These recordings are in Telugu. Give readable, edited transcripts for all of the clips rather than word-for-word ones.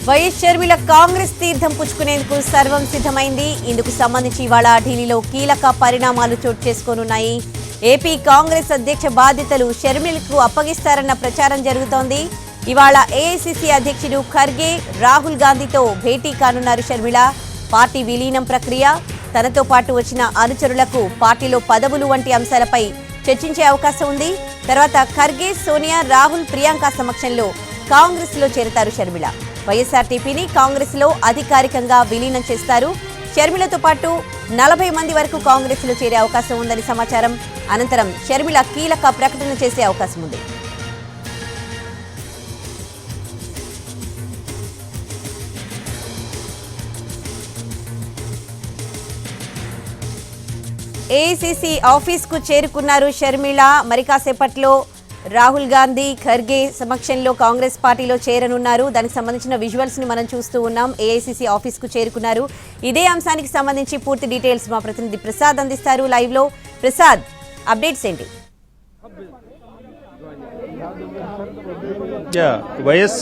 వైఎస్ షర్మిల కాంగ్రెస్ తీర్థం పుచ్చుకునేందుకు సర్వం సిద్ధమైంది. ఇందుకు సంబంధించి ఇవాళ ఢిల్లీలో కీలక పరిణామాలు చోటు చేసుకోనున్నాయి. ఏపీ కాంగ్రెస్ అధ్యక్ష బాధ్యతలు షర్మిలకు అప్పగిస్తారన్న ప్రచారం జరుగుతోంది. ఇవాళ ఏఐసీసీ అధ్యక్షుడు ఖర్గే, రాహుల్ గాంధీతో భేటీ కానున్నారు షర్మిల. పార్టీ విలీనం ప్రక్రియ, తనతో పాటు వచ్చిన అనుచరులకు పార్టీలో పదవులు వంటి అంశాలపై చర్చించే అవకాశం ఉంది. తర్వాత ఖర్గే, సోనియా, రాహుల్, ప్రియాంక సమక్షంలో కాంగ్రెస్ లో చేరతారు షర్మిల. వైఎస్ఆర్టీపీని కాంగ్రెస్ లో అధికారికంగా విలీనం చేస్తారు. షర్మిలతో పాటు 40 మంది వరకు కాంగ్రెస్ లో చేరే అవకాశం ఉందని సమాచారం. అనంతరం షర్మిల కీలక ప్రకటన చేసే అవకాశం ఉంది. ఏఐసీసీ ఆఫీస్ కు చేరుకున్నారు షర్మిల. మరి కాసేపట్లో రాహుల్ గాంధీ, ఖర్గే సమక్షంలో కాంగ్రెస్ పార్టీలో చేరనున్నారు. దానికి సంబంధించిన విజువల్స్ ని మనం చూస్తూ ఉన్నాం. ఏఐసీసీ ఆఫీస్ కు చేరుకున్నారు. ఇదే అంశానికి సంబంధించి పూర్తి డీటెయిల్స్ మా ప్రతినిధి ప్రసాద్ అందిస్తారు లైవ్ లో. ప్రసాద్, అప్డేట్స్ ఏంటి? వైఎస్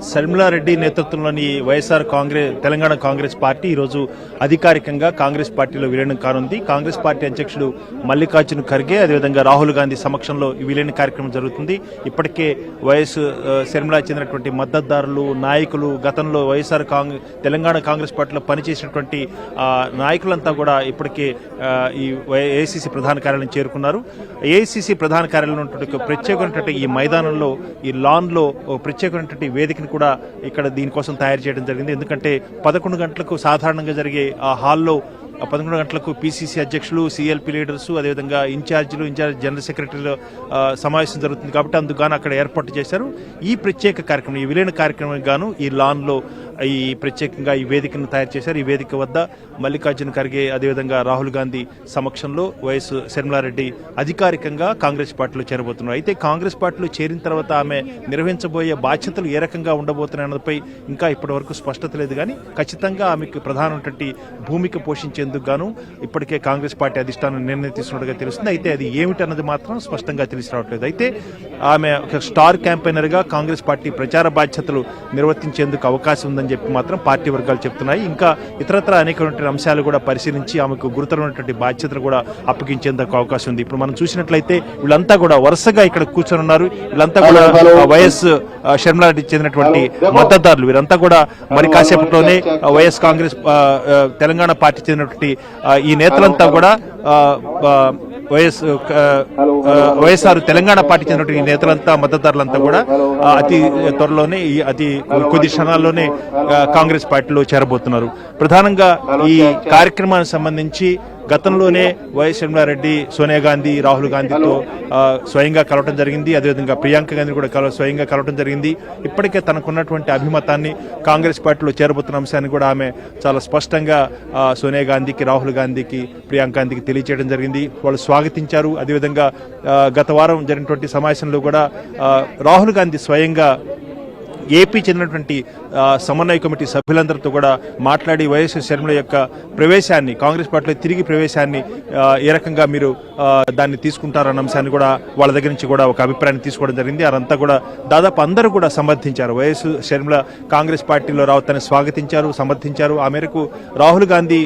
షర్మిలారెడ్డి నేతృత్వంలోని వైఎస్ఆర్ తెలంగాణ కాంగ్రెస్ పార్టీ ఈరోజు అధికారికంగా కాంగ్రెస్ పార్టీలో విలీనం కానుంది. కాంగ్రెస్ పార్టీ అధ్యక్షుడు మల్లికార్జున ఖర్గే, అదేవిధంగా రాహుల్ గాంధీ సమక్షంలో ఈ విలీన కార్యక్రమం జరుగుతుంది. ఇప్పటికే వైఎస్ షర్మిలా చెందినటువంటి మద్దతుదారులు, నాయకులు, గతంలో వైఎస్ఆర్ తెలంగాణ కాంగ్రెస్ పార్టీలో పనిచేసినటువంటి నాయకులంతా కూడా ఇప్పటికే ఈ ఏఐసీసీ ప్రధాన కార్యాలయం చేరుకున్నారు. ఏఐసీసీ ప్రధాన కార్యాలయం ప్రత్యేకమైనటువంటి ఈ మైదానంలో, ఈ లాన్ లో ప్రత్యేకమైనటువంటి వేదికను కూడా ఇక్కడ దీనికోసం తయారు చేయడం జరిగింది. ఎందుకంటే 11 గంటలకు సాధారణంగా జరిగే ఆ హాల్లో 11 గంటలకు పిసిసి అధ్యక్షులు, సిఎల్పి లీడర్స్, అదేవిధంగా ఇన్ఛార్జ్ జనరల్ సెక్రటరీల సమావేశం జరుగుతుంది. కాబట్టి అందుకు అక్కడ ఏర్పాటు చేశారు. ఈ ప్రత్యేక కార్యక్రమం, ఈ విలీన కార్యక్రమానికి గాను ఈ లాన్ లో ఈ ప్రత్యేకంగా ఈ వేదికను తయారు చేశారు. ఈ వేదిక వద్ద మల్లికార్జున ఖర్గే, అదేవిధంగా రాహుల్ గాంధీ సమక్షంలో వైఎస్ షర్మిలారెడ్డి అధికారికంగా కాంగ్రెస్ పార్టీలో చేరబోతున్నారు. అయితే కాంగ్రెస్ పార్టీలో చేరిన తర్వాత ఆమె నిర్వహించబోయే బాధ్యతలు ఏ రకంగా ఉండబోతున్నాయన్నదిపై ఇంకా ఇప్పటి వరకు స్పష్టత లేదు. కానీ ఖచ్చితంగా ఆమెకు ప్రధానమైనటువంటి భూమిక పోషించేందుకు గాను ఇప్పటికే కాంగ్రెస్ పార్టీ అధిష్టానం నిర్ణయం తీసుకున్నట్టుగా తెలుస్తుంది. అయితే అది ఏమిటన్నది మాత్రం స్పష్టంగా తెలిసి రావట్లేదు. అయితే ఆమె ఒక స్టార్ క్యాంపెయినర్ గా కాంగ్రెస్ పార్టీ ప్రచార బాధ్యతలు నిర్వర్తించేందుకు అవకాశం ఉందని చెప్పి మాత్రం పార్టీ వర్గాలు చెప్తున్నాయి. ఇంకా ఇతరత్ర అనేకటువంటి అంశాలు కూడా పరిశీలించి ఆమెకు గురుతరమైనటువంటి బాధ్యతలు కూడా అప్పగించేందుకు అవకాశం ఉంది. ఇప్పుడు మనం చూసినట్లయితే వీళ్ళంతా కూడా వరుసగా ఇక్కడ కూర్చొని ఉన్నారు. వీళ్ళంతా కూడా వైఎస్ షర్మిలారెడ్డి చెందినటువంటి మద్దతుదారులు. వీరంతా కూడా మరి కాసేపట్లోనే వైఎస్ కాంగ్రెస్ తెలంగాణ పార్టీ చెందినటువంటి ఈ నేతలంతా కూడా వైఎస్ఆర్ తెలంగాణ పార్టీ చెందినటువంటి ఈ నేతలంతా, మద్దతుదారులంతా కూడా అతి త్వరలోనే, అతి కొద్ది క్షణాల్లోనే కాంగ్రెస్ పార్టీలో చేరబోతున్నారు. ప్రధానంగా ఈ కార్యక్రమానికి సంబంధించి గతంలోనే వైఎస్ షర్మిలారెడ్డి సోనియా గాంధీ, రాహుల్ గాంధీతో స్వయంగా కలవటం జరిగింది. అదేవిధంగా ప్రియాంక గాంధీ కూడా స్వయంగా కలవటం జరిగింది. ఇప్పటికే తనకున్నటువంటి అభిమతాన్ని కాంగ్రెస్ పార్టీలో చేరబోతున్న అంశాన్ని కూడా ఆమె చాలా స్పష్టంగా సోనియా గాంధీకి, రాహుల్ గాంధీకి, ప్రియాంక గాంధీకి తెలియజేయడం జరిగింది. వాళ్ళు స్వాగతించారు. అదేవిధంగా గత వారం జరిగినటువంటి సమావేశంలో కూడా రాహుల్ గాంధీ స్వయంగా ఏపీ చెందినటువంటి సమన్వయ కమిటీ సభ్యులందరితో కూడా మాట్లాడి వైఎస్ షర్మిల యొక్క ప్రవేశాన్ని, కాంగ్రెస్ పార్టీలో తిరిగి ప్రవేశాన్ని ఏ రకంగా మీరు దాన్ని తీసుకుంటారన్న అంశాన్ని కూడా వాళ్ళ దగ్గర నుంచి కూడా ఒక అభిప్రాయాన్ని తీసుకోవడం జరిగింది. వారంతా కూడా దాదాపు అందరూ కూడా సమర్థించారు. వైఎస్ షర్మిల కాంగ్రెస్ పార్టీలో రావటాన్ని స్వాగతించారు, సమర్థించారు. ఆ మేరకు రాహుల్ గాంధీ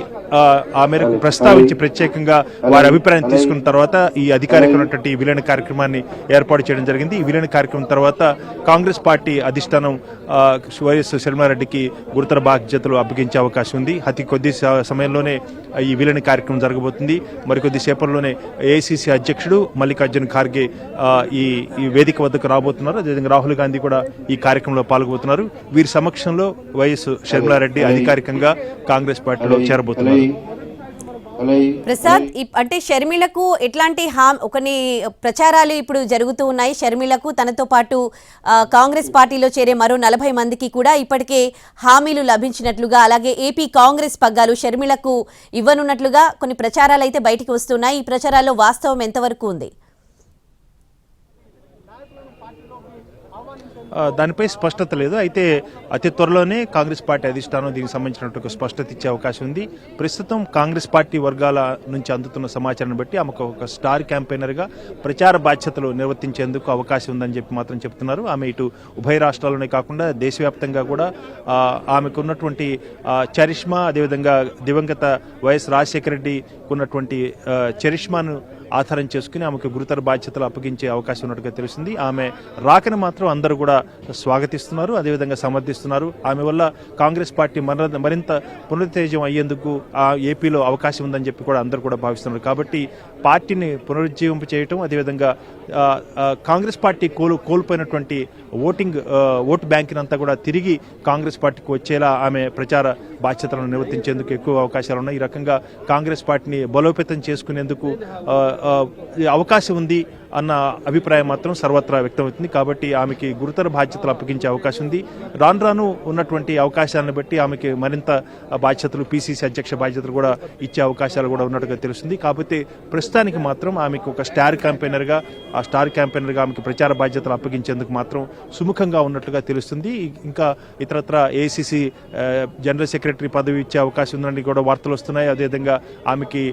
ఆ మేరకు ప్రస్తావించి ప్రత్యేకంగా వారి అభిప్రాయం తీసుకున్న తర్వాత ఈ అధికారికమైనటువంటి విలీన కార్యక్రమాన్ని ఏర్పాటు చేయడం జరిగింది. ఈ విలీన కార్యక్రమం తర్వాత కాంగ్రెస్ పార్టీ అధిష్టానం వైఎస్ షర్మిలారెడ్డికి గురుతర బాధ్యతలు అప్పగించే అవకాశం ఉంది. అతి కొద్ది సమయంలోనే ఈ విలీన కార్యక్రమం జరగబోతుంది. మరికొద్ది సేపట్లోనే ఏఐసీసీ అధ్యక్షుడు మల్లికార్జున ఖర్గే ఈ వేదిక వద్దకు రాబోతున్నారు. అదేవిధంగా రాహుల్ గాంధీ కూడా ఈ కార్యక్రమంలో పాల్గొబోతున్నారు. వీరి సమక్షంలో వైఎస్ షర్మిలారెడ్డి అధికారికంగా కాంగ్రెస్ పార్టీలో చేరబోతున్నారు. ప్రసాద్, అంటే షర్మిలకు ఎట్లాంటి కొన్ని ప్రచారాలు ఇప్పుడు జరుగుతూ ఉన్నాయి. షర్మిలకు తనతో పాటు కాంగ్రెస్ పార్టీలో చేరే మరో 40 మందికి కూడా ఇప్పటికే హామీలు లభించినట్లుగా, అలాగే ఏపీ కాంగ్రెస్ పగ్గాలు షర్మిలకు ఇవ్వనున్నట్లుగా కొన్ని ప్రచారాలు అయితే బయటికి వస్తున్నాయి. ఈ ప్రచారాల్లో వాస్తవం ఎంతవరకు ఉంది? దానిపై స్పష్టత లేదు. అయితే అతి త్వరలోనే కాంగ్రెస్ పార్టీ అధిష్టానం దీనికి సంబంధించినట్టు ఒక స్పష్టత ఇచ్చే అవకాశం ఉంది. ప్రస్తుతం కాంగ్రెస్ పార్టీ వర్గాల నుంచి అందుతున్న సమాచారాన్ని బట్టి ఆమెకు ఒక స్టార్ క్యాంపెయినర్గా ప్రచార బాధ్యతలు నిర్వర్తించేందుకు అవకాశం ఉందని చెప్పి మాత్రం చెప్తున్నారు. ఆమె ఇటు ఉభయ రాష్ట్రాల్లోనే కాకుండా దేశవ్యాప్తంగా కూడా ఆమెకు ఉన్నటువంటి చరిష్మా, అదేవిధంగా దివంగత వైఎస్ రాజశేఖర రెడ్డికి ఉన్నటువంటి చరిష్మాను ఆధారం చేసుకుని ఆమెకు గురుతర బాధ్యతలు అప్పగించే అవకాశం ఉన్నట్టుగా తెలుస్తుంది. ఆమె రాకను మాత్రం అందరూ కూడా స్వాగతిస్తున్నారు, అదేవిధంగా సమర్థిస్తున్నారు. ఆమె వల్ల కాంగ్రెస్ పార్టీ మరింత పునరుత్తేజం అయ్యేందుకు ఏపీలో అవకాశం ఉందని చెప్పి కూడా అందరూ కూడా భావిస్తున్నారు. కాబట్టి పార్టీని పునరుజ్జీవింప చేయటం, అదేవిధంగా కాంగ్రెస్ పార్టీ కోల్పోయినటువంటి ఓటు బ్యాంకుని అంతా కూడా తిరిగి కాంగ్రెస్ పార్టీకి వచ్చేలా ఆమె ప్రచార బాధ్యతలను నిర్వర్తించేందుకు ఎక్కువ అవకాశాలు ఉన్నాయి. ఈ రకంగా కాంగ్రెస్ పార్టీని బలోపేతం చేసుకునేందుకు అవకాశం ఉంది అన్న అభిప్రాయం మాత్రం సర్వత్రా వ్యక్తమవుతుంది. కాబట్టి ఆమెకి గురుతర బాధ్యతలు అప్పగించే అవకాశం ఉంది. రాను రాను ఉన్నటువంటి అవకాశాలను బట్టి ఆమెకి మరింత బాధ్యతలు, పీసీసీ అధ్యక్ష బాధ్యతలు కూడా ఇచ్చే అవకాశాలు కూడా ఉన్నట్టుగా తెలుస్తుంది. కాకపోతే ప్రస్తుతానికి మాత్రం ఆమెకు ఒక స్టార్ క్యాంపెయినర్గా ఆమెకి ప్రచార బాధ్యతలు అప్పగించేందుకు మాత్రం సుముఖంగా ఉన్నట్లుగా తెలుస్తుంది. ఇంకా ఇతరత్ర ఏఐసీసీ జనరల్ సెక్రటరీ పదవి ఇచ్చే అవకాశం ఉందని కూడా వార్తలు వస్తున్నాయి. అదేవిధంగా ఆమెకి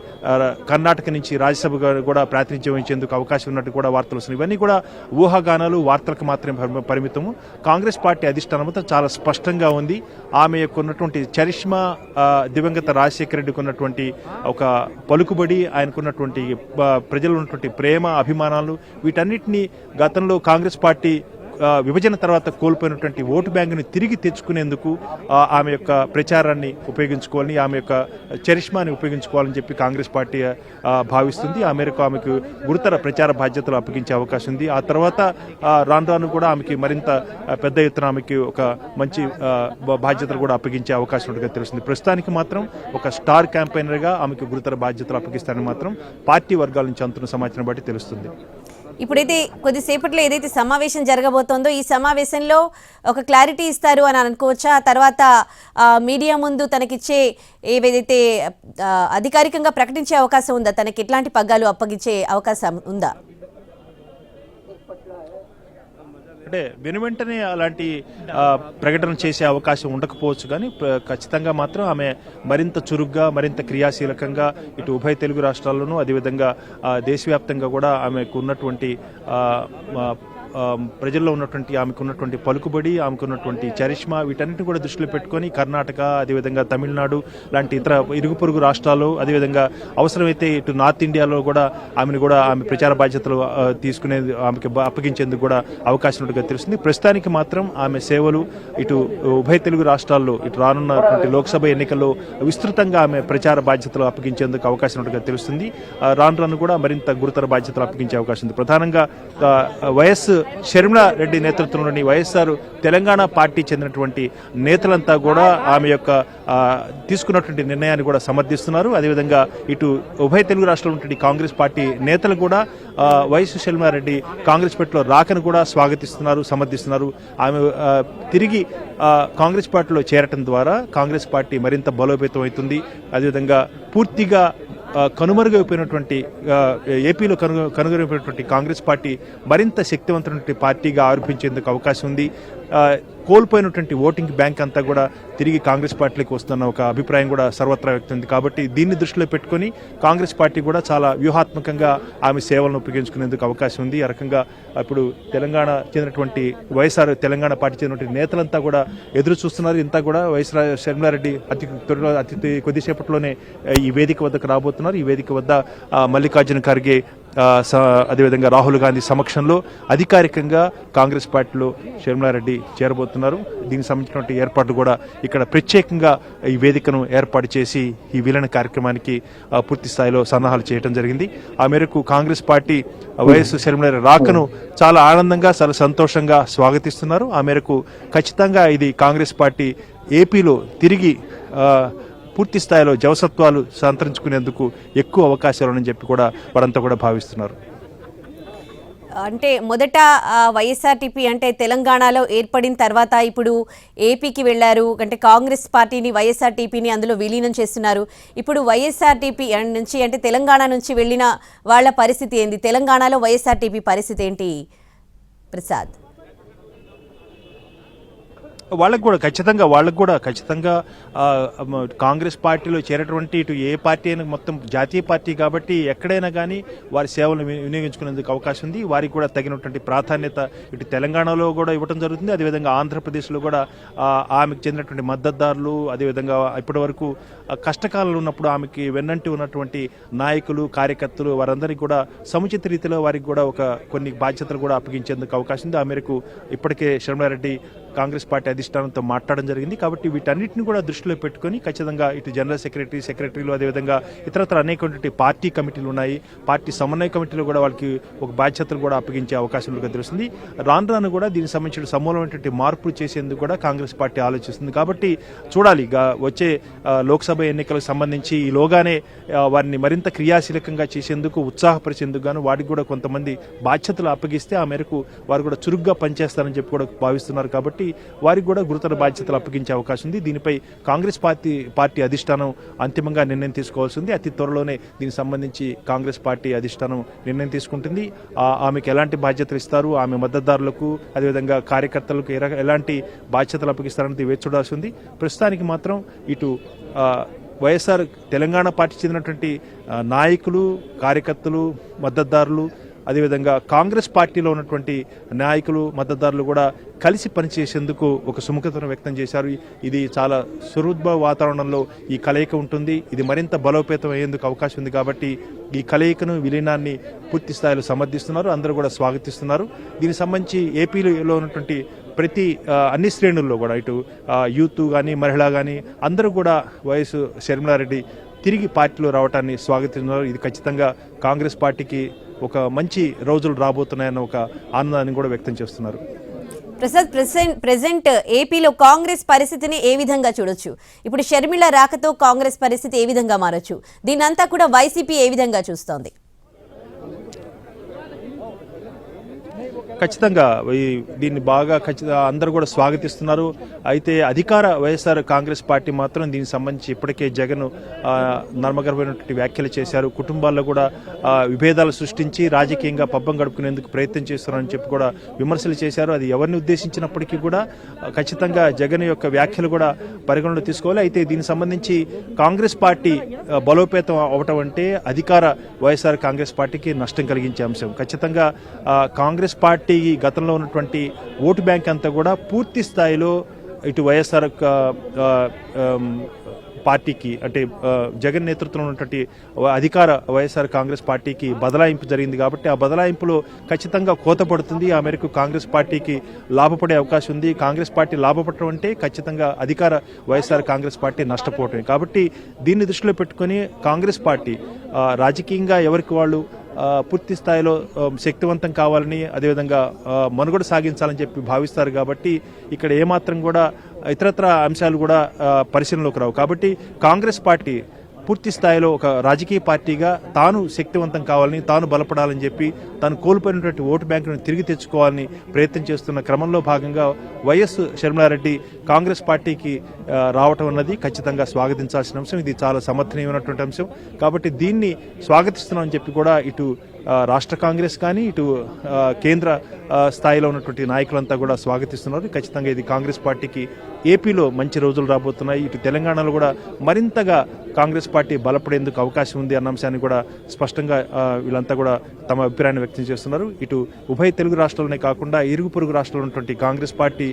కర్ణాటక నుంచి రాజ్యసభ కూడా ప్రాతినిధ్యం వహించేందుకు అవకాశం ఉన్నట్టు కూడా వార్తలు వస్తున్నాయి. ఇవన్నీ కూడా ఊహాగానాలు, వార్తలకు మాత్రమే పరిమితము. కాంగ్రెస్ పార్టీ అధిష్టానంతో చాలా స్పష్టంగా ఉంది. ఆమె యొక్క ఉన్నటువంటి చరిష్మా, దివంగత రాజశేఖర రెడ్డికి ఉన్నటువంటి ఒక పలుకుబడి, ఆయనకున్నటువంటి ప్రజలు ఉన్నటువంటి ప్రేమ, అభిమానాలు, వీటన్నిటినీ గతంలో కాంగ్రెస్ పార్టీ విభజన తర్వాత కోల్పోయినటువంటి ఓటు బ్యాంకుని తిరిగి తెచ్చుకునేందుకు ఆమె యొక్క ప్రచారాన్ని ఉపయోగించుకోవాలని, ఆమె యొక్క చరిష్మాని ఉపయోగించుకోవాలని చెప్పి కాంగ్రెస్ పార్టీ భావిస్తుంది. ఆ మేరకు ఆమెకు గురుతర ప్రచార బాధ్యతలు అప్పగించే అవకాశం ఉంది. ఆ తర్వాత రాను రాను కూడా ఆమెకి మరింత పెద్ద ఎత్తున ఆమెకి ఒక మంచి బాధ్యతలు కూడా అప్పగించే అవకాశం ఉన్నట్టుగా తెలుస్తుంది. ప్రస్తుతానికి మాత్రం ఒక స్టార్ క్యాంపెయినర్గా ఆమెకు గురుతర బాధ్యతలు అప్పగిస్తారని మాత్రం పార్టీ వర్గాల నుంచి అందుతున్న సమాచారం బట్టి తెలుస్తుంది. ఇప్పుడైతే కొద్దిసేపట్లో ఏదైతే సమావేశం జరగబోతోందో ఈ సమావేశంలో ఒక క్లారిటీ ఇస్తారు అని అనుకోవచ్చా? తర్వాత మీడియా ముందు తనకిచ్చే ఏవైతే అధికారికంగా ప్రకటించే అవకాశం ఉందా? తనకి ఎట్లాంటి పగ్గాలు అప్పగించే అవకాశం ఉందా? అంటే వెనువెంటనే అలాంటి ప్రకటన చేసే అవకాశం ఉండకపోవచ్చు, కానీ ఖచ్చితంగా మాత్రం ఆమె మరింత చురుగ్గా, మరింత క్రియాశీలకంగా ఇటు ఉభయ తెలుగు రాష్ట్రాల్లోనూ, అదేవిధంగా దేశవ్యాప్తంగా కూడా ఆమెకు ఉన్నటువంటి ప్రజల్లో ఉన్నటువంటి ఆమెకు ఉన్నటువంటి పలుకుబడి, ఆమెకున్నటువంటి చరిష్మా, వీటన్నిటిని కూడా దృష్టిలో పెట్టుకొని కర్ణాటక, అదేవిధంగా తమిళనాడు లాంటి ఇతర ఇరుగు పొరుగు రాష్ట్రాలు, అదేవిధంగా అవసరమైతే ఇటు నార్త్ ఇండియాలో కూడా ఆమె ప్రచార బాధ్యతలు తీసుకునేది, ఆమెకి అప్పగించేందుకు కూడా అవకాశం ఉన్నట్టుగా తెలుస్తుంది. ప్రస్తుతానికి మాత్రం ఆమె సేవలు ఇటు ఉభయ తెలుగు రాష్ట్రాల్లో ఇటు రానున్నటువంటి లోక్సభ ఎన్నికల్లో విస్తృతంగా ఆమె ప్రచార బాధ్యతలు అప్పగించేందుకు అవకాశం ఉన్నట్టుగా తెలుస్తుంది. రాను రాను కూడా మరింత గురుతర బాధ్యతలు అప్పగించే అవకాశం ఉంది. ప్రధానంగా వైఎస్ షర్మిలా రెడ్డి నేతృత్వంలోని వైఎస్ఆర్ తెలంగాణ పార్టీ చెందినటువంటి నేతలంతా కూడా ఆమె యొక్క తీసుకున్నటువంటి నిర్ణయాన్ని కూడా సమర్థిస్తున్నారు. అదేవిధంగా ఇటు ఉభయ తెలుగు రాష్ట్రాల్లో ఉన్నటువంటి కాంగ్రెస్ పార్టీ నేతలు కూడా వైఎస్ షర్మిలా రెడ్డి కాంగ్రెస్ పార్టీలో రాకను కూడా స్వాగతిస్తున్నారు, సమర్థిస్తున్నారు. ఆమె తిరిగి కాంగ్రెస్ పార్టీలో చేరటం ద్వారా కాంగ్రెస్ పార్టీ మరింత బలోపేతం అవుతుంది. అదేవిధంగా పూర్తిగా కనుమరుగైపోయినటువంటి ఏపీలో కనుమరుగైపోయినటువంటి కాంగ్రెస్ పార్టీ మరింత శక్తివంతమైనటువంటి పార్టీగా ఆరోపించేందుకు అవకాశం ఉంది. కోల్పోయినటువంటి ఓటింగ్ బ్యాంక్ అంతా కూడా తిరిగి కాంగ్రెస్ పార్టీకి వస్తున్న ఒక అభిప్రాయం కూడా సర్వత్రా వ్యక్తమైంది. కాబట్టి దీన్ని దృష్టిలో పెట్టుకుని కాంగ్రెస్ పార్టీ కూడా చాలా వ్యూహాత్మకంగా ఆమె సేవలను ఉపయోగించుకునేందుకు అవకాశం ఉంది. ఆ రకంగా ఇప్పుడు తెలంగాణ చెందినటువంటి వైఎస్ఆర్ తెలంగాణ పార్టీ చెందినటువంటి నేతలంతా కూడా ఎదురు చూస్తున్నారు. ఇంతా కూడా వైఎస్ షర్మిలారెడ్డి అతి కొద్దిసేపట్లోనే ఈ వేదిక వద్దకు రాబోతున్నారు. ఈ వేదిక వద్ద మల్లికార్జున ఖర్గే, అదేవిధంగా రాహుల్ గాంధీ సమక్షంలో అధికారికంగా కాంగ్రెస్ పార్టీలో షర్మిలారెడ్డి చేరబోతున్నారు. దీనికి సంబంధించినటువంటి ఏర్పాట్లు కూడా ఇక్కడ ప్రత్యేకంగా ఈ వేదికను ఏర్పాటు చేసి ఈ విలీన కార్యక్రమానికి పూర్తి స్థాయిలో సన్నాహాలు చేయడం జరిగింది. ఆ మేరకు కాంగ్రెస్ పార్టీ వైఎస్ షర్మిలారెడ్డి రాకను చాలా ఆనందంగా, చాలా సంతోషంగా స్వాగతిస్తున్నారు. ఆ మేరకు ఖచ్చితంగా ఇది కాంగ్రెస్ పార్టీ ఏపీలో తిరిగి పూర్తి స్థాయిలో జవసత్వాలు సంతరించుకునేందుకు ఎక్కువ అవకాశాలు అని చెప్పి కూడా వారంతా కూడా భావిస్తున్నారు. అంటే మొదట వైఎస్ఆర్టీపీ అంటే తెలంగాణలో ఏర్పడిన తర్వాత ఇప్పుడు ఏపీకి వెళ్ళారు. అంటే కాంగ్రెస్ పార్టీని, వైఎస్ఆర్టీపీని అందులో విలీనం చేస్తున్నారు. ఇప్పుడు వైఎస్ఆర్టీపీ నుంచి అంటే తెలంగాణ నుంచి వెళ్ళిన వాళ్ళ పరిస్థితి ఏంటి? తెలంగాణలో వైఎస్ఆర్టీపీ పరిస్థితి ఏంటి ప్రసాద్? వాళ్ళకు కూడా ఖచ్చితంగా కాంగ్రెస్ పార్టీలో చేరేటువంటి ఇటు ఏ పార్టీ అయినా మొత్తం జాతీయ పార్టీ కాబట్టి ఎక్కడైనా కానీ వారి సేవలను వినియోగించుకునేందుకు అవకాశం ఉంది. వారికి కూడా తగినటువంటి ప్రాధాన్యత ఇటు తెలంగాణలో కూడా ఇవ్వడం జరుగుతుంది. అదేవిధంగా ఆంధ్రప్రదేశ్లో కూడా ఆమెకు చెందినటువంటి మద్దతుదారులు, అదేవిధంగా ఇప్పటి వరకు కష్టకాలంలో ఉన్నప్పుడు ఆమెకి వెన్నంటి ఉన్నటువంటి నాయకులు, కార్యకర్తలు వారందరికీ కూడా సముచిత రీతిలో వారికి కూడా కొన్ని బాధ్యతలు కూడా అప్పగించేందుకు అవకాశం ఉంది. ఆ మేరకు ఇప్పటికే షర్మిలారెడ్డి కాంగ్రెస్ పార్టీ అధిష్టానంతో మాట్లాడడం జరిగింది. కాబట్టి వీటన్నిటిని కూడా దృష్టిలో పెట్టుకొని ఖచ్చితంగా ఇటు జనరల్ సెక్రటరీలు అదేవిధంగా ఇతరత్ర అనేకటువంటి పార్టీ కమిటీలు ఉన్నాయి. పార్టీ సమన్వయ కమిటీలో కూడా వాళ్ళకి ఒక బాధ్యతలు కూడా అప్పగించే అవకాశం తెలుస్తుంది. రాను కూడా దీనికి సంబంధించిన సమూలమైనటువంటి మార్పులు చేసేందుకు కూడా కాంగ్రెస్ పార్టీ ఆలోచిస్తుంది. కాబట్టి చూడాలి వచ్చే లోక్సభ ఎన్నికలకు సంబంధించి ఈలోగానే వారిని మరింత క్రియాశీలకంగా చేసేందుకు, ఉత్సాహపరిచేందుకు గాను వారికి కూడా కొంతమంది బాధ్యతలు అప్పగిస్తే ఆ మేరకు వారు కూడా చురుగ్గా పనిచేస్తారని చెప్పి కూడా భావిస్తున్నారు. కాబట్టి వారికి కూడా గురుతర బాధ్యతలు అప్పగించే అవకాశం ఉంది. దీనిపై కాంగ్రెస్ పార్టీ అధిష్టానం అంతిమంగా నిర్ణయం తీసుకోవాల్సి ఉంది. అతి త్వరలోనే దీనికి సంబంధించి కాంగ్రెస్ పార్టీ అధిష్టానం నిర్ణయం తీసుకుంటుంది. ఆమెకు ఎలాంటి బాధ్యతలు ఇస్తారు, ఆమె మద్దతుదారులకు అదేవిధంగా కార్యకర్తలకు ఎలాంటి బాధ్యతలు అప్పగిస్తారనేది వేచి చూడాల్సి ఉంది. ప్రస్తుతానికి మాత్రం ఇటు వైఎస్ఆర్ తెలంగాణ పార్టీ చెందినటువంటి నాయకులు, కార్యకర్తలు, మద్దతుదారులు, అదేవిధంగా కాంగ్రెస్ పార్టీలో ఉన్నటువంటి నాయకులు, మద్దతుదారులు కూడా కలిసి పనిచేసేందుకు ఒక సుముఖతను వ్యక్తం చేశారు. ఇది చాలా సుహృద్భ వాతావరణంలో ఈ కలయిక ఉంటుంది. ఇది మరింత బలోపేతం అయ్యేందుకు అవకాశం ఉంది. కాబట్టి ఈ కలయికను, విలీనాన్ని పూర్తి స్థాయిలో సమర్థిస్తున్నారు, అందరూ కూడా స్వాగతిస్తున్నారు. దీనికి సంబంధించి ఏపీలో ఉన్నటువంటి ప్రతి అన్ని శ్రేణుల్లో కూడా ఇటు యూత్ కానీ, మహిళ కానీ అందరూ కూడా వైఎస్ షర్మిలారెడ్డి తిరిగి పార్టీలో రావడాన్ని స్వాగతిస్తున్నారు. ఇది ఖచ్చితంగా కాంగ్రెస్ పార్టీకి ఒక మంచి రోజులు రాబోతున్నాయన్న ఒక ఆనందాన్ని కూడా వ్యక్తం చేస్తున్నారు. ప్రెసెంట్ ఏపీలో కాంగ్రెస్ పరిస్థితిని ఏ విధంగా చూడొచ్చు? ఇప్పుడు షర్మిల రాకతో కాంగ్రెస్ పరిస్థితి ఏ విధంగా మారొచ్చు? దీనంతా కూడా వైసీపీ ఏ విధంగా చూస్తోంది? ఖచ్చితంగా దీన్ని బాగా అందరూ కూడా స్వాగతిస్తున్నారు. అయితే అధికార వైఎస్ఆర్ కాంగ్రెస్ పార్టీ మాత్రం దీనికి సంబంధించి ఇప్పటికే జగన్ నర్మగర్భమైనటువంటి వ్యాఖ్యలు చేశారు. కుటుంబాల్లో కూడా విభేదాలు సృష్టించి రాజకీయంగా పబ్బం గడుపుకునేందుకు ప్రయత్నం చేస్తున్నారని చెప్పి కూడా విమర్శలు చేశారు. అది ఎవరిని ఉద్దేశించినప్పటికీ కూడా ఖచ్చితంగా జగన్ యొక్క వ్యాఖ్యలు కూడా పరిగణలో తీసుకోవాలి. అయితే దీనికి సంబంధించి కాంగ్రెస్ పార్టీ బలోపేతం అవటం అంటే అధికార వైఎస్ఆర్ కాంగ్రెస్ పార్టీకి నష్టం కలిగించే అంశం. ఖచ్చితంగా కాంగ్రెస్ పార్టీ గతంలో ఉన్నటువంటి ఓటు బ్యాంక్ అంతా కూడా పూర్తి స్థాయిలో ఇటు వైఎస్ఆర్ పార్టీకి అంటే జగన్ నేతృత్వంలో ఉన్నటువంటి అధికార వైఎస్ఆర్ కాంగ్రెస్ పార్టీకి బదలాయింపు జరిగింది. కాబట్టి ఆ బదలాయింపులో ఖచ్చితంగా కోత పడుతుంది. ఆ మేరకు కాంగ్రెస్ పార్టీకి లాభపడే అవకాశం ఉంది. కాంగ్రెస్ పార్టీ లాభపడటం అంటే ఖచ్చితంగా అధికార వైఎస్ఆర్ కాంగ్రెస్ పార్టీ నష్టపోవటమే. కాబట్టి దీన్ని దృష్టిలో పెట్టుకుని కాంగ్రెస్ పార్టీ రాజకీయంగా ఎవరికి వాళ్ళు పూర్తి స్థాయిలో శక్తివంతం కావాలని, అదేవిధంగా మనుగడ సాగించాలని చెప్పి భావిస్తారు. కాబట్టి ఇక్కడ ఏమాత్రం కూడా ఇతరత్ర అంశాలు కూడా పరిశీలనలోకి రావు. కాబట్టి కాంగ్రెస్ పార్టీ పూర్తి స్థాయిలో ఒక రాజకీయ పార్టీగా తాను శక్తివంతం కావాలని, తాను బలపడాలని చెప్పి తాను కోల్పోయినటువంటి ఓటు బ్యాంకును తిరిగి తెచ్చుకోవాలని ప్రయత్నం చేస్తున్న క్రమంలో భాగంగా వైఎస్ షర్మిలారెడ్డి కాంగ్రెస్ పార్టీకి రావటం అన్నది ఖచ్చితంగా స్వాగతించాల్సిన అంశం. ఇది చాలా సమర్థనీయమైనటువంటి అంశం. కాబట్టి దీన్ని స్వాగతిస్తున్నామని చెప్పి కూడా ఇటు రాష్ట్ర కాంగ్రెస్ కానీ ఇటు కేంద్ర స్థాయిలో ఉన్నటువంటి నాయకులంతా కూడా స్వాగతిస్తున్నారు. ఖచ్చితంగా ఇది కాంగ్రెస్ పార్టీకి ఏపీలో మంచి రోజులు రాబోతున్నాయి. ఇటు తెలంగాణలో కూడా మరింతగా కాంగ్రెస్ పార్టీ బలపడేందుకు అవకాశం ఉంది అన్న అంశాన్ని కూడా స్పష్టంగా వీళ్ళంతా కూడా తమ అభిప్రాయాన్ని వ్యక్తం చేస్తున్నారు. ఇటు ఉభయ తెలుగు రాష్ట్రాలనే కాకుండా ఇరుగు పొరుగు రాష్ట్రాల్లో ఉన్నటువంటి కాంగ్రెస్ పార్టీ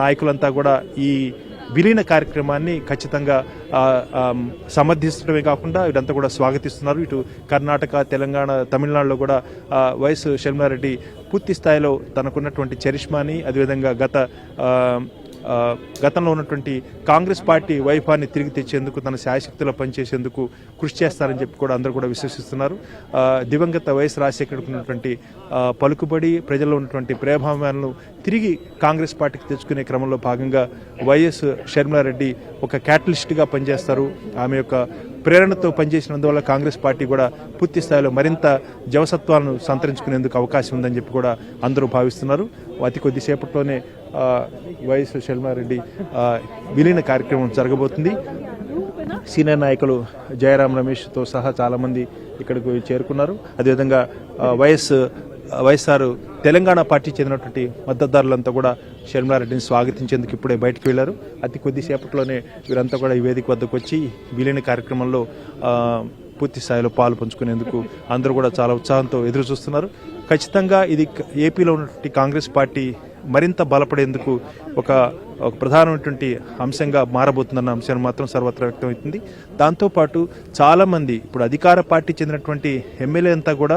నాయకులంతా కూడా ఈ విలీన కార్యక్రమాన్ని ఖచ్చితంగా సమర్థించడమే కాకుండా ఇదంతా కూడా స్వాగతిస్తున్నారు. ఇటు కర్ణాటక, తెలంగాణ, తమిళనాడులో కూడా వైఎస్ షర్మిలారెడ్డి పూర్తి స్థాయిలో తనకున్నటువంటి చరిష్మాని, అదేవిధంగా గతంలో ఉన్నటువంటి కాంగ్రెస్ పార్టీ వైఫాన్ని తిరిగి తెచ్చేందుకు తన శాయశక్తిలో పనిచేసేందుకు కృషి చేస్తారని చెప్పి కూడా అందరూ కూడా విశ్వసిస్తున్నారు. దివంగత వైఎస్ రాజశేఖర్కు ఉన్నటువంటి పలుకుబడి, ప్రజల్లో ఉన్నటువంటి ప్రేమాభిమానాలను తిరిగి కాంగ్రెస్ పార్టీకి తెచ్చుకునే క్రమంలో భాగంగా వైఎస్ షర్మిలారెడ్డి ఒక క్యాటలిస్ట్గా పనిచేస్తారు. ఆమె యొక్క ప్రేరణతో పనిచేసినందువల్ల కాంగ్రెస్ పార్టీ కూడా పూర్తి స్థాయిలో మరింత జవసత్వాలను సంతరించుకునేందుకు అవకాశం ఉందని చెప్పి కూడా అందరూ భావిస్తున్నారు. అతి కొద్దిసేపట్లోనే వైఎస్ షర్మిలారెడ్డి విలీన కార్యక్రమం జరగబోతుంది. సీనియర్ నాయకులు జయరాం రమేష్తో సహా చాలామంది ఇక్కడికి చేరుకున్నారు. అదేవిధంగా వైఎస్ వైఎస్ఆర్ తెలంగాణ పార్టీ చెందినటువంటి మద్దతుదారులంతా కూడా షర్మిలారెడ్డిని స్వాగతించేందుకు ఇప్పుడే బయటకు వెళ్లారు. అతి కొద్దిసేపట్లోనే వీరంతా కూడా ఈ వేదిక వద్దకు వచ్చి విలీన కార్యక్రమంలో పూర్తి స్థాయిలో పాలు పంచుకునేందుకు అందరూ కూడా చాలా ఉత్సాహంతో ఎదురు చూస్తున్నారు. ఖచ్చితంగా ఇది ఏపీలో ఉన్నటువంటి కాంగ్రెస్ పార్టీ మరింత బలపడేందుకు ఒక ప్రధానమైనటువంటి అంశంగా మారబోతుందన్న అంశాన్ని మాత్రం సర్వత్రా వ్యక్తమవుతుంది. దాంతోపాటు చాలామంది ఇప్పుడు అధికార పార్టీ చెందినటువంటి ఎమ్మెల్యే అంతా కూడా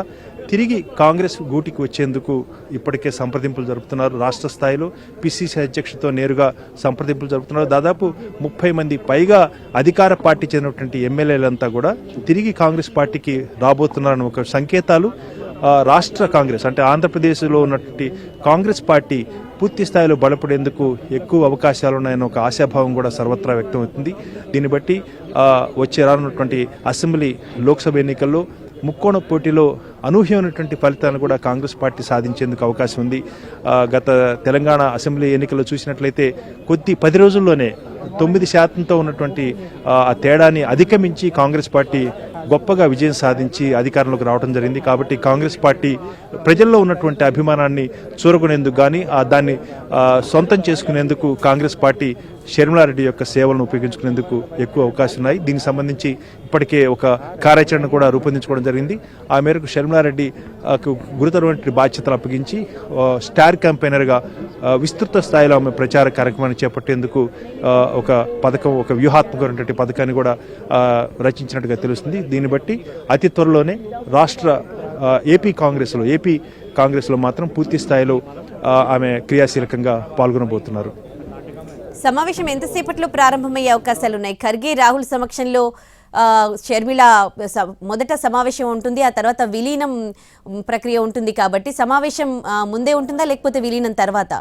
తిరిగి కాంగ్రెస్ గూటికి వచ్చేందుకు ఇప్పటికే సంప్రదింపులు జరుపుతున్నారు. రాష్ట్ర స్థాయిలో పిసిసి అధ్యక్షుడితో నేరుగా సంప్రదింపులు జరుపుతున్నారు. దాదాపు 30 మంది పైగా అధికార పార్టీ చెందినటువంటి ఎమ్మెల్యేలంతా కూడా తిరిగి కాంగ్రెస్ పార్టీకి రాబోతున్నారని ఒక సంకేతాలు రాష్ట్ర కాంగ్రెస్ అంటే ఆంధ్రప్రదేశ్లో ఉన్నటువంటి కాంగ్రెస్ పార్టీ పూర్తి స్థాయిలో బలపడేందుకు ఎక్కువ అవకాశాలు ఉన్నాయన్న ఒక ఆశాభావం కూడా సర్వత్రా వ్యక్తమవుతుంది. దీన్ని బట్టి వచ్చే రానున్నటువంటి అసెంబ్లీ లోక్సభ ఎన్నికల్లో ముక్కోణ పోటీలో అనూహ్యమైనటువంటి ఫలితాలను కూడా కాంగ్రెస్ పార్టీ సాధించేందుకు అవకాశం ఉంది. గత తెలంగాణ అసెంబ్లీ ఎన్నికల్లో చూసినట్లయితే 10 రోజుల్లోనే 9% ఉన్నటువంటి ఆ తేడాని అధిగమించి కాంగ్రెస్ పార్టీ గొప్పగా విజయం సాధించి అధికారంలోకి రావడం జరిగింది. కాబట్టి కాంగ్రెస్ పార్టీ ప్రజల్లో ఉన్నటువంటి అభిమానాన్ని చూరగొనేందుకు కానీ దాన్ని సొంతం చేసుకునేందుకు కాంగ్రెస్ పార్టీ షర్మిలారెడ్డి యొక్క సేవలను ఉపయోగించుకునేందుకు ఎక్కువ అవకాశం ఉన్నాయి. దీనికి సంబంధించి ఇప్పటికే ఒక కార్యాచరణ కూడా రూపొందించుకోవడం జరిగింది. ఆ మేరకు షర్మిలారెడ్డి గురుతరమైన బాధ్యతలు అప్పగించి స్టార్ క్యాంపెయినర్గా విస్తృత స్థాయిలో ఆమె ప్రచార కార్యక్రమాన్ని చేపట్టేందుకు ఒక వ్యూహాత్మకమైనటువంటి పథకాన్ని కూడా రచించినట్టుగా తెలుస్తుంది. దీన్ని బట్టి అతి త్వరలోనే రాష్ట్ర ఏపీ కాంగ్రెస్లో మాత్రం పూర్తి స్థాయిలో ఆమె క్రియాశీలకంగా పాల్గొనబోతున్నారు. సమావేశం ఎంతసేపట్లో ప్రారంభమయ్యే అవకాశాలు ఉన్నాయి? ఖర్గే రాహుల్ సమక్షంలో షర్మిల మొదట సమావేశం ఉంటుంది, ఆ తర్వాత విలీనం ప్రక్రియ ఉంటుంది. కాబట్టి సమావేశం ముందే ఉంటుందా లేకపోతే విలీనం తర్వాత?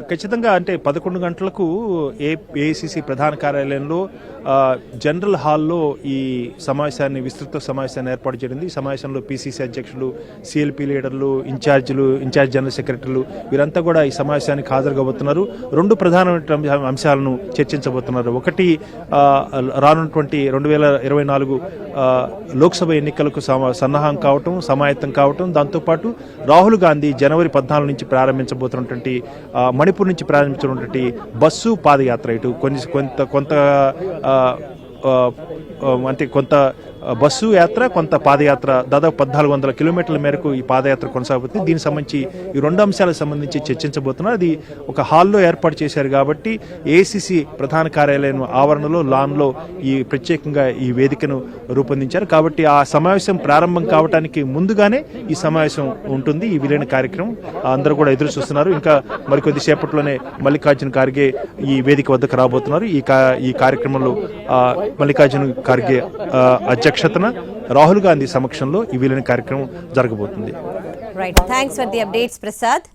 ఖచ్చితంగా అంటే 11 గంటలకు ఏఐసిసి ప్రధాన కార్యాలయంలో జనరల్ హాల్లో ఈ విస్తృత సమావేశాన్ని ఏర్పాటు చేయడింది. ఈ సమావేశంలో పిసిసి అధ్యక్షులు, సిఎల్పి లీడర్లు, ఇన్ఛార్జ్ జనరల్ సెక్రటరీలు వీరంతా కూడా ఈ సమావేశానికి హాజరుగాబోతున్నారు. 2 ప్రధానమైన అంశాలను చర్చించబోతున్నారు. ఒకటి రానున్నటువంటి 2024 లోక్సభ ఎన్నికలకు సన్నాహం కావటం, సమాయత్తం కావటం. దాంతోపాటు రాహుల్ గాంధీ జనవరి 14 నుంచి ప్రారంభించబోతున్నటువంటి మణిపూర్ నుంచి ప్రారంభించినటువంటి బస్సు పాదయాత్ర ఇటు కొంత బస్సు యాత్ర, కొంత పాదయాత్ర, దాదాపు 1400 కిలోమీటర్ల మేరకు ఈ పాదయాత్ర కొనసాగుతుంది. దీనికి సంబంధించి ఈ 2 అంశాలకు సంబంధించి చర్చించబోతున్నారు. అది ఒక హాల్లో ఏర్పాటు చేశారు కాబట్టి ఏఐసిసి ప్రధాన కార్యాలయం ఆవరణలో లాన్లో ప్రత్యేకంగా ఈ వేదికను రూపొందించారు. కాబట్టి ఆ సమావేశం ప్రారంభం కావడానికి ముందుగానే ఈ సమావేశం ఉంటుంది. ఈ విలీన కార్యక్రమం అందరూ కూడా ఎదురు చూస్తున్నారు. ఇంకా మరికొద్ది సేపట్లోనే మల్లికార్జున ఖార్గే ఈ వేదిక వద్దకు రాబోతున్నారు. ఈ కార్యక్రమంలో మల్లికార్జున ఖార్గే అధ్యక్షతన రాహుల్ గాంధీ సమక్షంలో ఈ విలీన కార్యక్రమం జరగబోతుంది. Right, thanks for the updates Prasad.